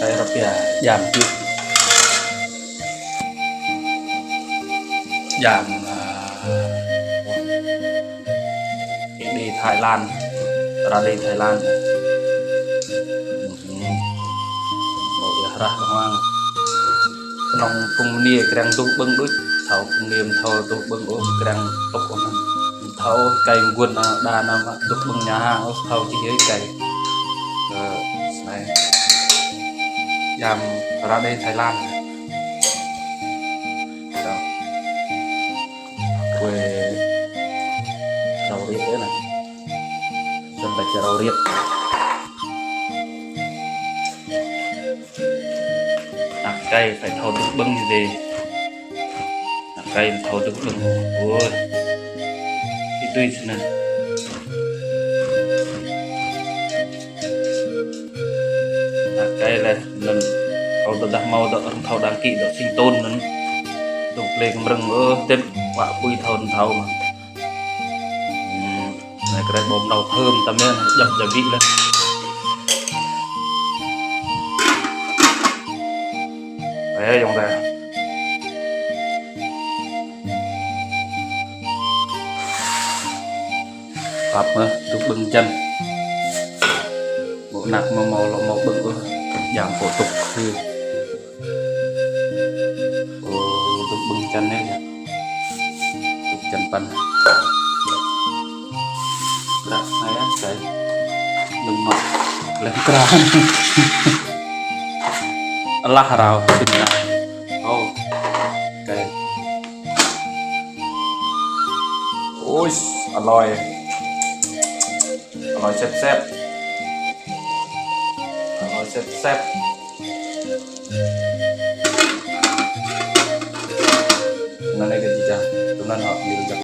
đây là kia giảm chút giảm đi Thái Lan ra đi Thái Lan một việc ra hoang nông cung nia càng tu bưng đuôi thầu cung niệm thầu tu bưng ôm càng tốc ôm thầu cây quân đa nam tu bưng nhà hàng thầu chỉ với cây này giảm ra đây Thái Lan quê rau riết thế này dân bạch rau riết cây phải thâu được bưng gì cây thâu được bưng ôi cái tùy thế này cây này lần thâu được đặc màu được thâu đáng kỵ được sinh tôn nữa tục lên rừng tên quả bùi thâu mà này cái bom đầu thơm tầm nên dập gia vị lên đấy dòng đây cặp nữa tục bưng chân bộ nạc màu màu bưng giảm phổ tục thì tục bưng chân đấy tục chân pan đặt này cái đừng mặc lên kran Allah rau sini oh cái ôi alloy xếp xếp này cái gì chả tụi nó họ